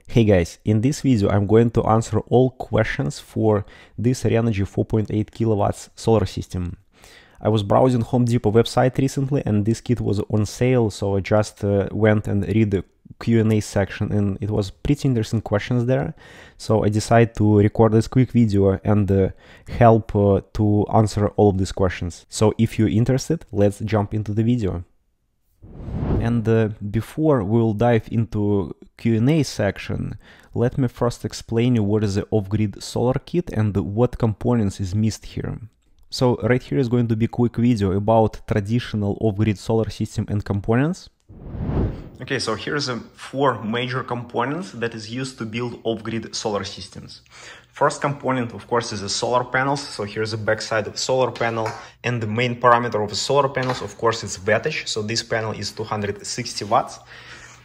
Hey guys, in this video I'm going to answer all questions for this Renogy 4.8 kilowatts solar system. I was browsing Home Depot website recently and this kit was on sale, so I just went and read the Q&A section and it was pretty interesting questions there. So I decided to record this quick video and help to answer all of these questions. So if you're interested, let's jump into the video. And before we will dive into Q&A section, let me first explain you what is the off-grid solar kit and what components is missed here. So right here is going to be a quick video about traditional off-grid solar system and components. Okay, so here's the four major components that is used to build off-grid solar systems. First component, of course, is the solar panels. So here's the backside of the solar panel, and the main parameter of the solar panels, of course, it's wattage. So this panel is 260 watts.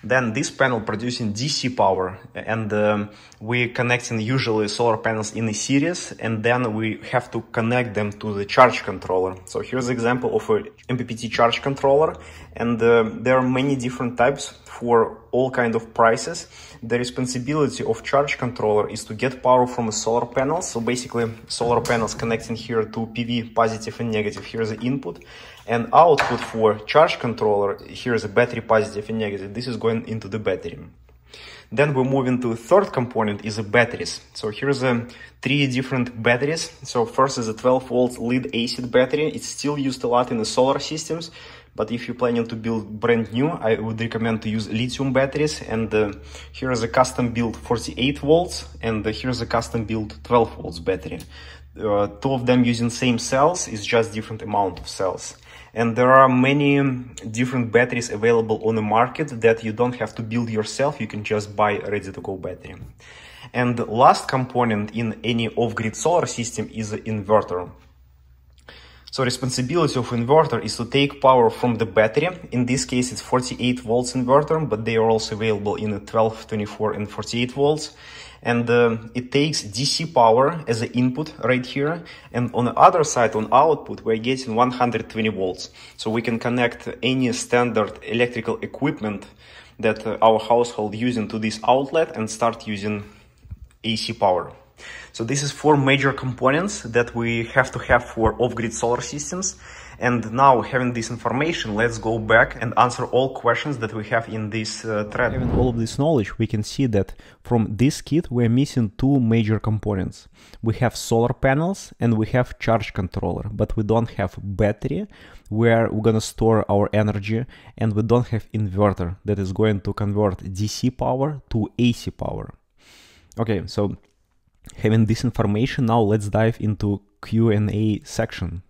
Then this panel producing DC power, and we connecting usually solar panels in a series, and then we have to connect them to the charge controller. So here's an example of a MPPT charge controller, and there are many different types for all kind of prices. The responsibility of charge controller is to get power from a solar panel. So basically solar panels connecting here to PV positive and negative. Here's the input. And output for charge controller, here's a battery positive and negative. This is going into the battery. Then we move into the third component is the batteries. So here's three different batteries. So first is a 12 volt lead acid battery. It's still used a lot in the solar systems, but if you're planning to build brand new, I would recommend to use lithium batteries. And here is a custom built 48 volts, and here's a custom built 12 volts battery. Two of them using same cells, it's just different amount of cells. And there are many different batteries available on the market that you don't have to build yourself. You can just buy a ready-to-go battery. And the last component in any off-grid solar system is an inverter. So responsibility of inverter is to take power from the battery. In this case, it's 48 volts inverter, but they are also available in the 12, 24, and 48 volts. And it takes DC power as an input right here. And on the other side, on output, we're getting 120 volts. So we can connect any standard electrical equipment that our household using to this outlet and start using AC power. So this is four major components that we have to have for off-grid solar systems. And now, having this information, let's go back and answer all questions that we have in this thread. Having all of this knowledge, we can see that from this kit, we're missing two major components. We have solar panels and we have charge controller, but we don't have battery where we're gonna store our energy, and we don't have inverter that is going to convert DC power to AC power. Okay, so having this information, now let's dive into Q&A section.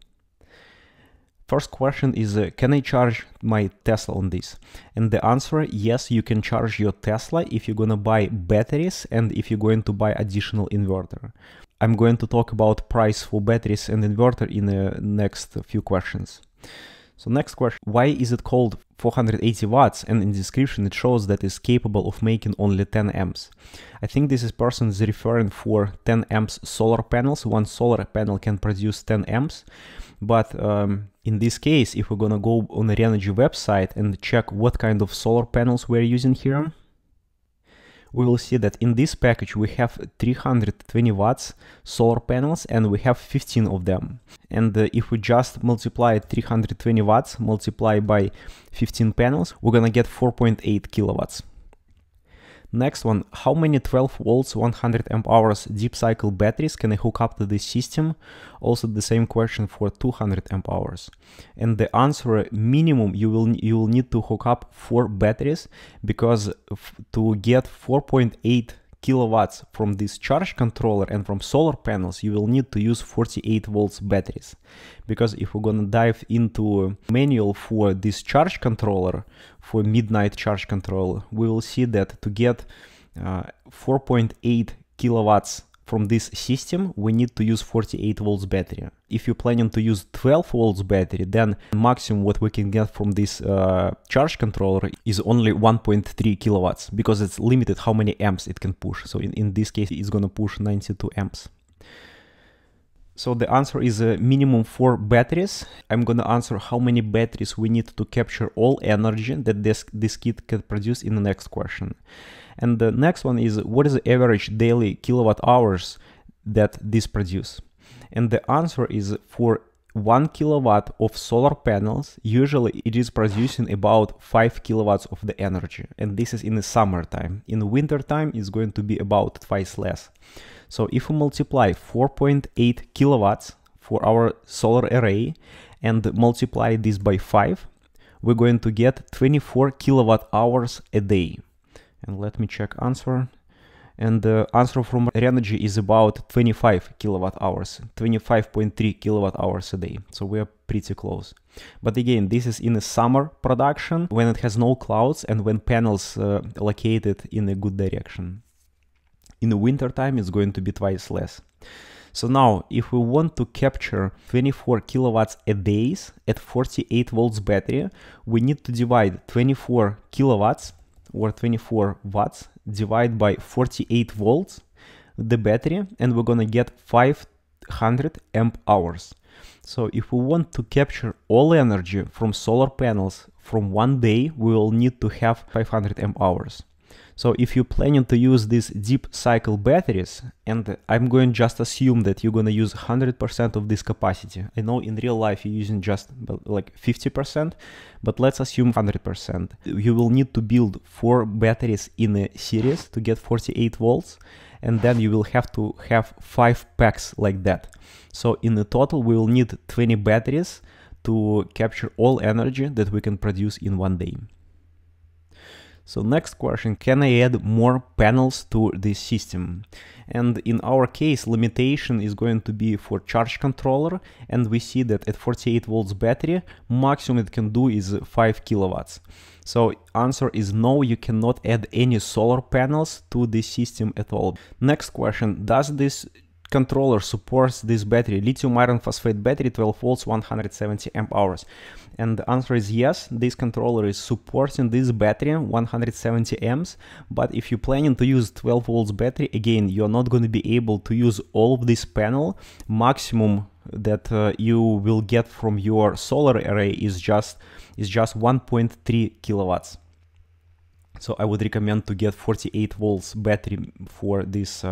First question is, can I charge my Tesla on this? And the answer, yes, you can charge your Tesla if you're gonna buy batteries and if you're going to buy additional inverter. I'm going to talk about price for batteries and inverter in the next few questions. So next question, why is it called 480 watts and in the description it shows that it's capable of making only 10 amps? I think this person is referring for 10 amps solar panels. One solar panel can produce 10 amps. But in this case, if we're gonna go on the Renogy website and check what kind of solar panels we're using here, we will see that in this package we have 320 watts solar panels and we have 15 of them. And if we just multiply 320 watts multiply by 15 panels, we're gonna get 4.8 kilowatts. Next one, how many 12 volts 100 amp hours deep cycle batteries can I hook up to this system? Also the same question for 200 amp hours. And the answer, minimum you will need to hook up 4 batteries, because to get 4.8 kilowatts from this charge controller and from solar panels, you will need to use 48 volts batteries. Because if we're gonna dive into manual for this charge controller, for midnight charge controller, we will see that to get 4.8 kilowatts from this system, we need to use 48 volts battery. If you're planning to use 12 volts battery, then maximum what we can get from this charge controller is only 1.3 kilowatts, because it's limited how many amps it can push. So in this case, it's gonna push 92 amps. So the answer is a minimum 4 batteries. I'm gonna answer how many batteries we need to capture all energy that this kit can produce in the next question. And the next one is, what is the average daily kilowatt hours that this produce? And the answer is, for 1 kilowatt of solar panels, usually it is producing about 5 kilowatts of the energy. And this is in the summertime. In the winter time, it's going to be about twice less. So if we multiply 4.8 kilowatts for our solar array and multiply this by 5, we're going to get 24 kilowatt hours a day. And let me check answer. And the answer from Renogy is about 25 kilowatt hours, 25.3 kilowatt hours a day. So we are pretty close. But again, this is in a summer production when it has no clouds and when panels located in a good direction. In the winter time, it's going to be twice less. So now, if we want to capture 24 kilowatts a day at 48 volts battery, we need to divide 24 kilowatts or 24 watts divided by 48 volts, the battery, and we're gonna get 500 amp hours. So if we want to capture all energy from solar panels from one day, we will need to have 500 amp hours. So if you're planning to use these deep cycle batteries, and I'm going to just assume that you're going to use 100% of this capacity. I know in real life you're using just like 50%, but let's assume 100%. You will need to build 4 batteries in a series to get 48 volts, and then you will have to have 5 packs like that. So in the total, we will need 20 batteries to capture all energy that we can produce in one day. So next question, can I add more panels to this system? And in our case, limitation is going to be for charge controller, and we see that at 48 volts battery, maximum it can do is 5 kilowatts. So answer is no, you cannot add any solar panels to this system at all. Next question, does this controller supports this battery, lithium iron phosphate battery, 12 volts, 170 amp hours? And the answer is yes, this controller is supporting this battery, 170 amps, but if you're planning to use 12 volts battery, again, you're not going to be able to use all of this panel. Maximum that you will get from your solar array is just 1.3 kilowatts. So I would recommend to get 48 volts battery for this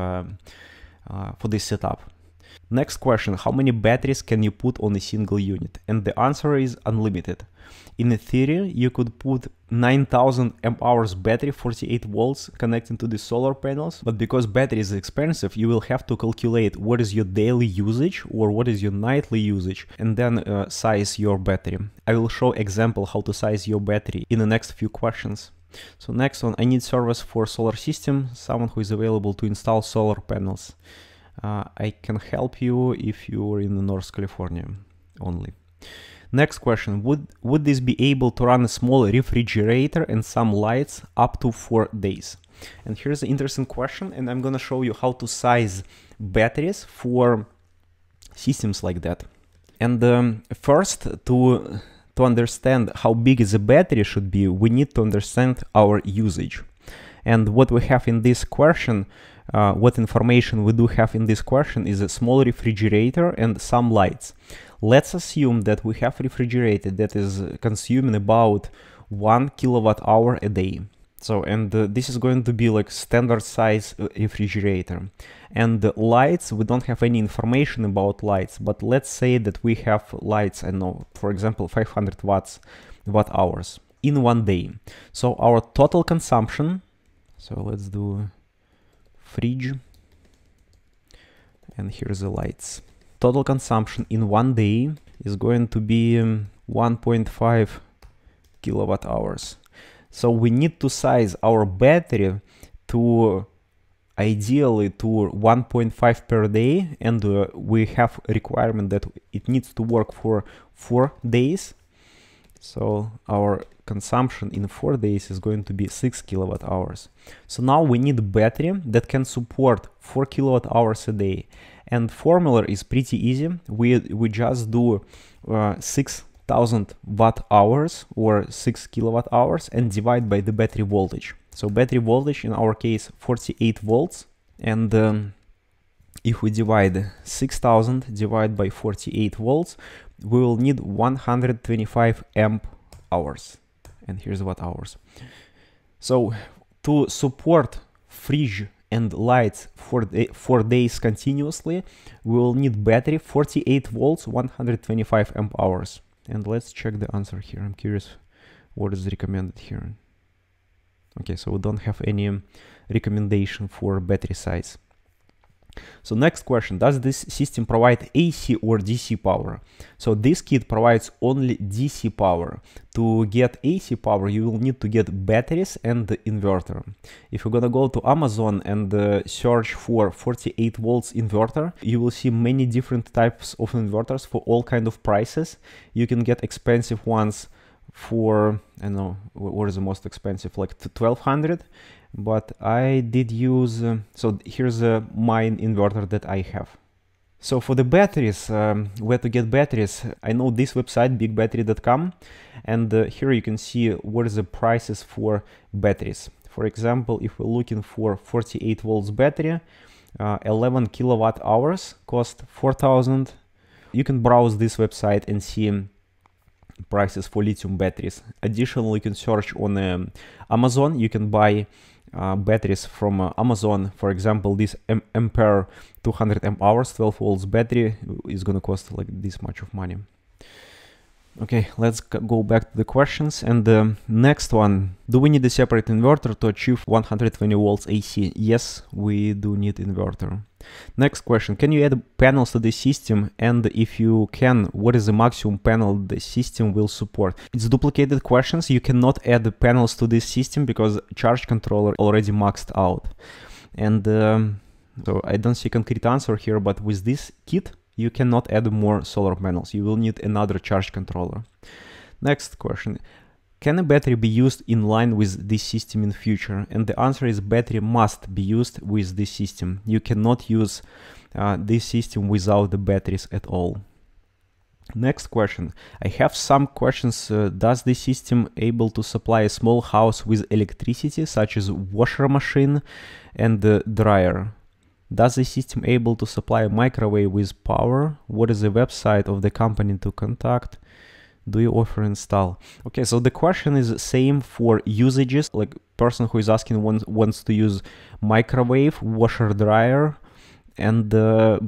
setup. Next question, how many batteries can you put on a single unit? And the answer is unlimited. In theory, you could put 9000 amp hours battery, 48 volts, connecting to the solar panels, but because battery is expensive, you will have to calculate what is your daily usage or what is your nightly usage, and then size your battery. I will show example how to size your battery in the next few questions. So next one, I need service for solar system, someone who is available to install solar panels. I can help you if you're in North California only. Next question, would this be able to run a small refrigerator and some lights up to 4 days? And here's an interesting question, and I'm gonna show you how to size batteries for systems like that. And first, to understand how big is a battery should be, we need to understand our usage. And what we have in this question, what information we do have in this question is a small refrigerator and some lights. Let's assume that we have refrigerator that is consuming about 1 kilowatt hour a day. So, and this is going to be like standard size refrigerator. And the lights, we don't have any information about lights, but let's say that we have lights, I know, for example, 500 watt hours in one day. So our total consumption, so let's do fridge, and here's the lights. Total consumption in one day is going to be 1.5 kilowatt hours. So we need to size our battery to ideally to 1.5 per day, and we have a requirement that it needs to work for 4 days. So our consumption in 4 days is going to be 6 kilowatt hours. So now we need a battery that can support 4 kilowatt hours a day. And formula is pretty easy. We just do 6,000 watt hours or 6 kilowatt hours and divide by the battery voltage. So battery voltage in our case 48 volts, and if we divide 6,000 divided by 48 volts, we will need 125 amp hours. And here's watt hours. So To support fridge and lights for 4 days continuously, we will need battery 48 volts, 125 amp hours. And let's check the answer here. I'm curious what is recommended here. Okay, so we don't have any recommendation for battery size. So next question, does this system provide AC or DC power? So this kit provides only DC power. To get AC power, you will need to get batteries and the inverter. If you're gonna go to Amazon and search for 48 volts inverter, you will see many different types of inverters for all kind of prices. You can get expensive ones for, I don't know, what is the most expensive, like 1200. But I did use, so here's my inverter that I have. So for the batteries, where to get batteries, I know this website, bigbattery.com, and here you can see what is the prices for batteries. For example, if we're looking for 48 volts battery, 11 kilowatt hours cost 4,000. You can browse this website and see prices for lithium batteries. Additionally, you can search on Amazon. You can buy batteries from Amazon. For example, this Ampere 200 amp hours 12 volts battery is gonna cost like this much of money. Okay, let's go back to the questions. And the next one, do we need a separate inverter to achieve 120 volts AC? Yes, we do need inverter. Next question, can you add panels to the system? And if you can, what is the maximum panel the system will support? It's duplicated questions. You cannot add the panels to this system because charge controller already maxed out. And so I don't see a concrete answer here, but with this kit, you cannot add more solar panels. You will need another charge controller. Next question. Can a battery be used in line with this system in future? And the answer is battery must be used with this system. You cannot use this system without the batteries at all. Next question. I have some questions. Does the system able to supply a small house with electricity, such as washer machine and dryer? Does the system able to supply a microwave with power? What is the website of the company to contact? Do you offer install? Okay, so the question is the same for usages. Like person who is asking wants to use microwave, washer, dryer, and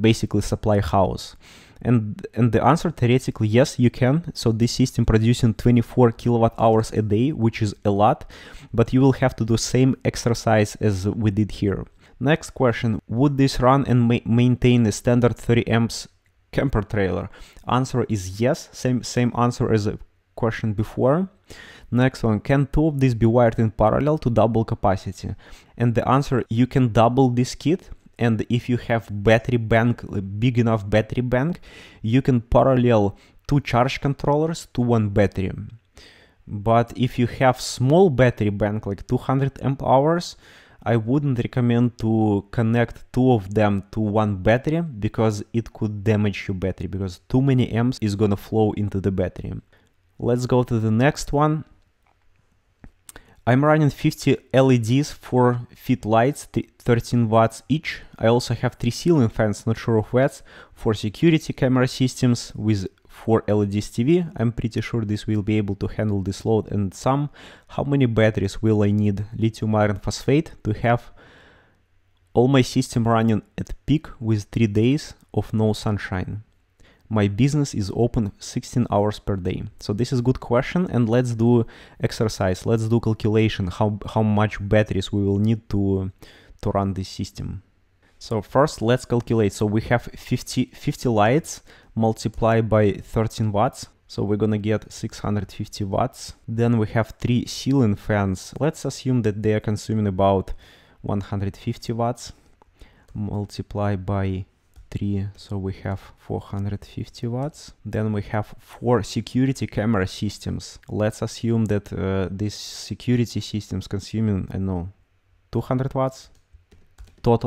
basically supply house. And the answer theoretically, yes, you can. So this system producing 24 kilowatt hours a day, which is a lot, but you will have to do same exercise as we did here. Next question, would this run and maintain a standard 30 amps camper trailer? Answer is yes, same answer as the question before. Next one, can two of these be wired in parallel to double capacity? And the answer, you can double this kit, and if you have battery bank, big enough battery bank, you can parallel two charge controllers to one battery. But if you have small battery bank, like 200 amp hours, I wouldn't recommend to connect two of them to one battery because it could damage your battery, because too many amps is gonna flow into the battery. Let's go to the next one. I'm running 50 LEDs for fit lights, 13 watts each. I also have 3 ceiling fans, not sure of watts, for security camera systems with 4 LEDs TV. I'm pretty sure this will be able to handle this load and some. How many batteries will I need? Lithium iron phosphate to have all my system running at peak with 3 days of no sunshine. My business is open 16 hours per day. So this is a good question, and let's do exercise. Let's do calculation how much batteries we will need to run this system. So first let's calculate. So we have 50 lights multiplied by 13 watts. So we're gonna get 650 watts. Then we have 3 ceiling fans. Let's assume that they are consuming about 150 watts. Multiply by 3, so we have 450 watts. Then we have 4 security camera systems. Let's assume that this security systems consuming, I don't know, 200 watts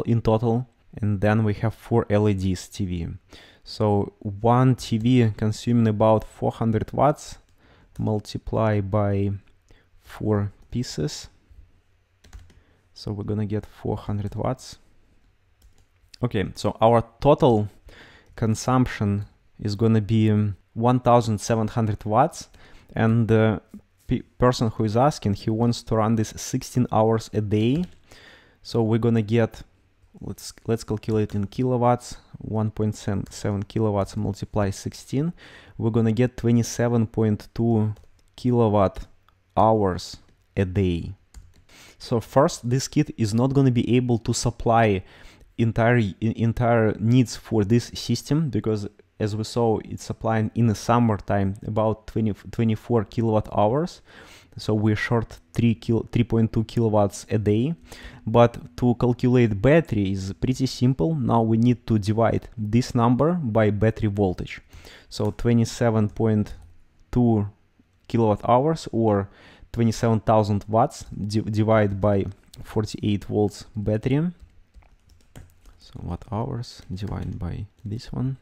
in total. And then we have 4 LEDs TV. So one TV consuming about 400 watts, multiply by 4 pieces. So we're gonna get 400 watts. Okay, so our total consumption is gonna be 1700 watts. And person who is asking, he wants to run this 16 hours a day. So we're gonna get, let's calculate in kilowatts. 1.7 kilowatts multiply 16. We're gonna get 27.2 kilowatt hours a day. So first, this kit is not going to be able to supply entire needs for this system, because as we saw, it's supplying in the summertime about 24 kilowatt hours. So we're short 3.2 kilowatts a day. But to calculate battery is pretty simple. Now we need to divide this number by battery voltage. So 27.2 kilowatt hours, or 27,000 watts, divided by 48 volts battery. So watt hours divided by this one.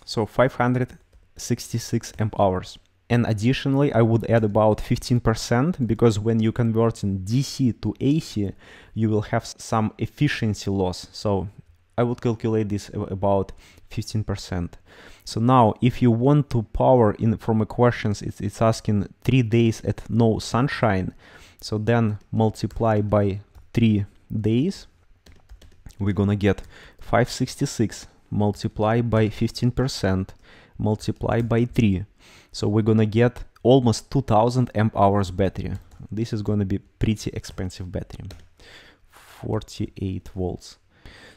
So 566 amp hours. And additionally, I would add about 15%, because when you convert in DC to AC, you will have some efficiency loss. So I would calculate this about 15%. So now, if you want to power in from equations, it's asking 3 days at no sunshine. So then multiply by 3 days. We're gonna get 566 multiply by 15% multiply by 3. So we're gonna get almost 2000 amp hours battery. This is gonna be pretty expensive battery. 48 volts.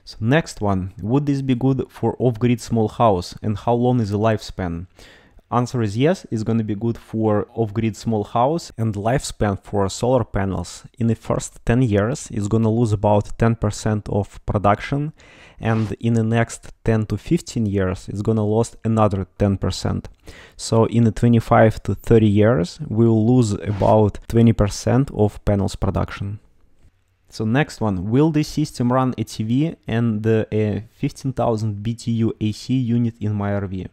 So next one, would this be good for off-grid small house, and how long is the lifespan? Answer is yes, it's going to be good for off-grid small house, and lifespan for solar panels in the first 10 years is going to lose about 10% of production, and in the next 10 to 15 years it's going to lose another 10%. So in the 25 to 30 years we will lose about 20% of panels production. So next one, will this system run a TV and a 15,000 BTU AC unit in my RV?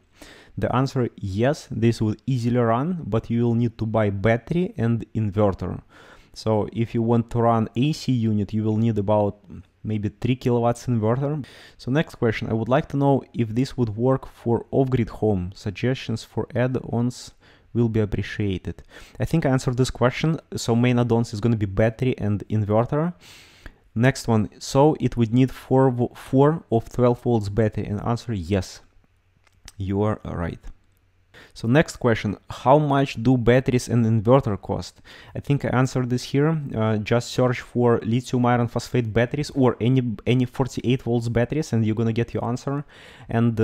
The answer yes, this will easily run, but you will need to buy battery and inverter. So if you want to run AC unit, you will need about maybe 3 kilowatts inverter. So next question, I would like to know if this would work for off-grid home. Suggestions for add-ons will be appreciated. I think I answered this question. So main add-ons is going to be battery and inverter. Next one, so it would need 4 of 12 volts battery, and answer yes, you are right. So next question, how much do batteries and inverter cost? I think I answered this here. Just search for lithium iron phosphate batteries or any 48 volts batteries and you're gonna get your answer, and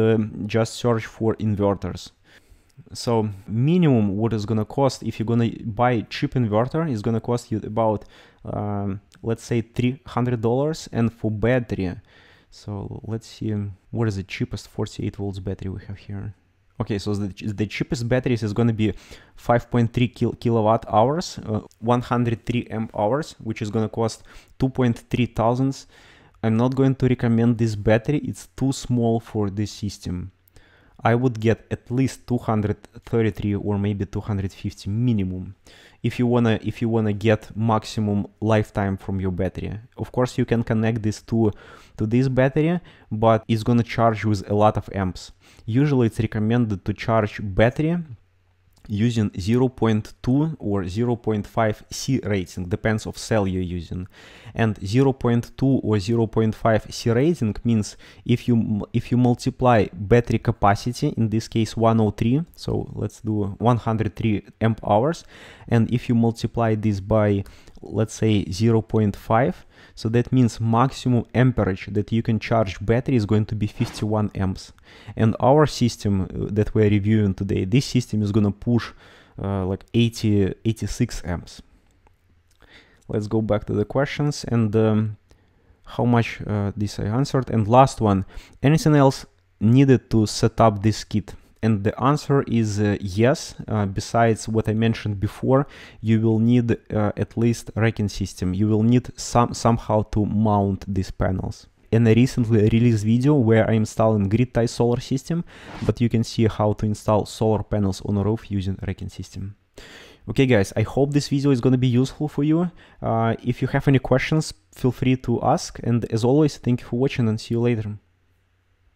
just search for inverters. So minimum what is gonna cost if you're gonna buy cheap inverter is gonna cost you about let's say $300, and for battery, so let's see what is the cheapest 48 volts battery we have here. Okay, so the cheapest batteries is going to be 5.3 kilowatt hours, 103 amp hours, which is going to cost 2.3 thousands. I'm not going to recommend this battery, it's too small for this system. I would get at least 233 or maybe 250 minimum if you wanna get maximum lifetime from your battery. Of course, you can connect this to this battery, but it's gonna charge with a lot of amps. Usually, it's recommended to charge battery using 0.2 or 0.5 C rating, depends of cell you're using. And 0.2 or 0.5 C rating means if you multiply battery capacity, in this case 103, so let's do 103 amp hours, and if you multiply this by, let's say 0.5, so that means maximum amperage that you can charge battery is going to be 51 amps. And our system that we're reviewing today, this system is going to push like 86 amps. Let's go back to the questions, and how much this I answered. And last one, anything else needed to set up this kit? And the answer is yes. Besides what I mentioned before, you will need at least racking system. You will need somehow to mount these panels. And I recently released video where I'm installing grid-tie solar system, but you can see how to install solar panels on a roof using racking system. Okay guys, I hope this video is going to be useful for you. If you have any questions, feel free to ask, and as always, thank you for watching and see you later.